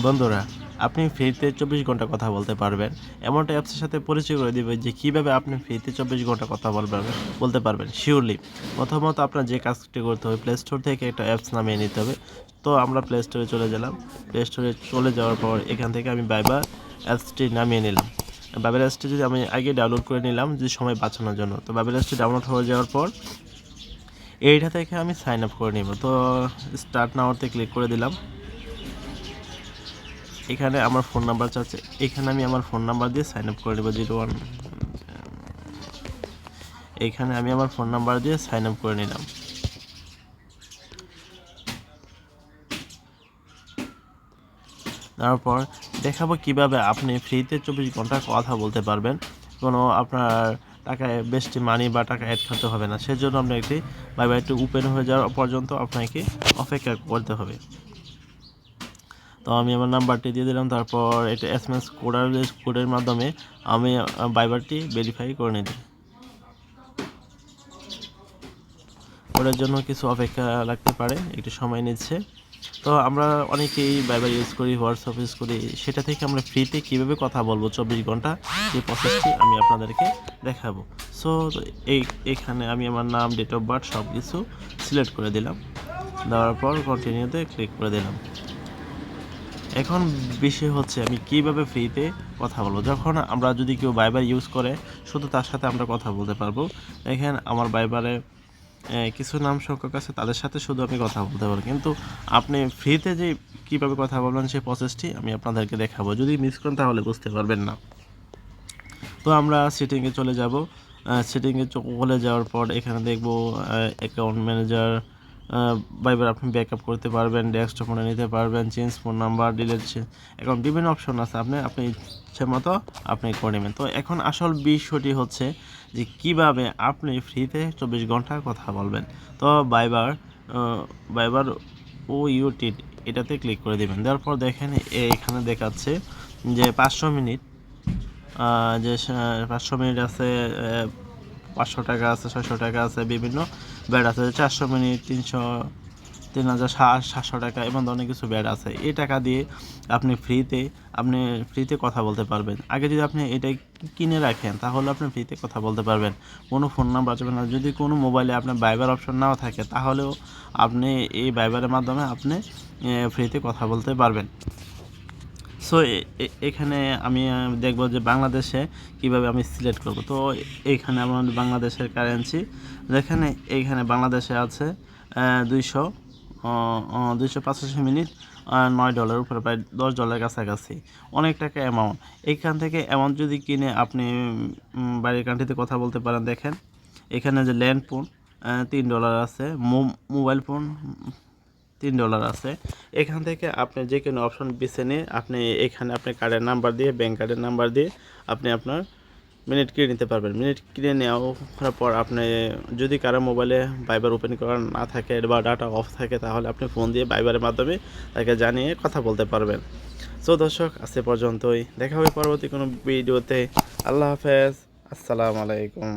বন্ধুরা, আপনি ফ্রিতে 24 ঘন্টা কথা বলতে পারবেন এমনটা অ্যাপসের সাথে পরিচয় করে দিবে যে কীভাবে আপনি ফ্রিতে 24 ঘন্টা কথা বলতে পারবেন শিওরলি। প্রথমত আপনার যে কাজটি করতে হবে, প্লে স্টোর থেকে একটা অ্যাপস নামিয়ে নিতে হবে। তো আমরা প্লে স্টোরে চলে গেলাম। প্লে স্টোরে চলে যাওয়ার পর এখান থেকে আমি ভাইবার অ্যাপসটি নামিয়ে নিলাম। ভাইবার অ্যাপসটি যদি আমি আগে ডাউনলোড করে নিলাম যে সময় বাঁচানোর জন্য। তো ভাইবার অ্যাপসটি ডাউনলোড হয়ে যাওয়ার পর এইটা থেকে আমি সাইন আপ করে নিব। তো স্টার্ট নাওতে ক্লিক করে দিলাম। এখানে আমার ফোন নাম্বার চাচ্ছে, এখানে আমি আমার ফোন নাম্বার দিয়ে সাইন আপ করে নেব 01। এখানে আমি আমার ফোন নাম্বার দিয়ে সাইন আপ করে নিলাম। তারপর দেখাবো কিভাবে আপনি ফ্রিতে 24 ঘন্টা কথা বলতে পারবেন, কোনো আপনার টাকায় বেশি মানি বা টাকা অ্যাড করতে হবে না। সেজন্য আপনি একটি ভাইবারটি ওপেন হয়ে যাওয়া পর্যন্ত আপনাকে অপেক্ষা করতে হবে। তো আমি আমার নাম্বারটি দিয়ে দিলাম। তারপর এটা SMS কোডের মাধ্যমে আমি ভাইবারটি ভেরিফাই করে নিলাম। কোডের জন্য কিছু অপেক্ষা লাগতে পারে, একটু সময় নিচ্ছে। তো আমরা অনেকেই ভাইবার ইউজ করি, হোয়াটসঅ্যাপ ইউজ করি, সেটা থেকে আমরা ফ্রিতে কীভাবে কথা বলবো 24 ঘন্টা এই প্রসেসটি আমি আপনাদেরকে দেখাবো। সো এখানে আমি আমার নাম, ডেট অফ বার্থ সব কিছু সিলেক্ট করে দিলাম। দেওয়ার পর কন্টিনিউতে ক্লিক করে দিলাম। এখন বিষয় হচ্ছে আমি কিভাবে ফ্রিতে কথা বলবো। যখন আমরা যদি কেউ ভাইবার ইউজ করে শুধু তার সাথে আমরা কথা বলতে পারবো। দেখেন আমার ভাইবারে কিছু নাম সংখ্যক আছে, তাদের সাথে শুধু আমি কথা বলতে পারবো। কিন্তু আপনি ফ্রিতে যে কীভাবে কথা বলবেন সেই প্রসেসটি আমি আপনাদেরকে দেখাবো। যদি মিস করেন তাহলে বুঝতে পারবেন না। তো আমরা সেটিংয়ে চলে যাব। সেটিংয়ে চলে যাওয়ার পর এখানে দেখব অ্যাকাউন্ট ম্যানেজার, ভাইবার আপনি ব্যাকআপ করতে পারবেন, ডেস্কটপ ফোনে নিতে পারবেন, চেঞ্জ ফোন নাম্বার, ডিলিট এখন বিভিন্ন অপশন আছে, আপনি ইচ্ছে মতো আপনি করে নেবেন। তো এখন আসল বিষয়টি হচ্ছে যে কিভাবে আপনি ফ্রিতে 24 ঘন্টা কথা বলবেন। তো ভাইবার OUT এটাতে ক্লিক করে দেবেন। দেওয়ার পর দেখেন এখানে দেখাচ্ছে যে 500 মিনিট, যে 500 মিনিট আছে, 500 টাকা আছে, 600 টাকা আছে, বিভিন্ন ব্যাড আছে, 400 মিনিট, 300, 3700 টাকা, এমন ধরনের কিছু ব্যাড আছে। এই টাকা দিয়ে আপনি ফ্রিতে কথা বলতে পারবেন। আগে যদি আপনি এটা কিনে রাখেন তাহলে আপনি ফ্রিতে কথা বলতে পারবেন, কোনো ফোন নাম্বার যাবে না। যদি কোনো মোবাইলে আপনার ভাইবার অপশন নাও থাকে তাহলেও আপনি এই ভাইবারের মাধ্যমে আপনি ফ্রিতে কথা বলতে পারবেন। সো এখানে আমি দেখব যে বাংলাদেশে কিভাবে আমি সিলেক্ট করব। তো এইখানে আমার বাংলাদেশের কারেন্সি দেখেন, এইখানে বাংলাদেশে আছে 285 মিনিট, $9 উপরে, প্রায় $10 কাছাকাছি, অনেক টাকা অ্যামাউন্ট। এইখান থেকে অ্যামাউন্ট যদি কিনে আপনি বাইরের কান্ট্রিতে কথা বলতে পারেন। দেখেন এখানে যে ল্যান্ড ফোন $3 আছে, মোবাইল ফোন $3 আছে। এখান থেকে আপনি যে কোনো অপশন বেছে নিয়ে আপনি এখানে আপনার কার্ডের নাম্বার দিয়ে, ব্যাঙ্ক কার্ডের নাম্বার দিয়ে আপনি আপনার মিনিট কিনে নিতে পারবেন। মিনিট কিনে নেওয়ার পর আপনি যদি কারো মোবাইলে ভাইবার ওপেন করা না থাকে বা ডাটা অফ থাকে তাহলে আপনি ফোন দিয়ে ভাইবারের মাধ্যমে তাকে জানিয়ে কথা বলতে পারবেন। সো দর্শক, আজ পর্যন্তই, দেখা হবে পরবর্তী কোনো ভিডিওতে। আল্লাহ হাফেজ, আসসালামু আলাইকুম।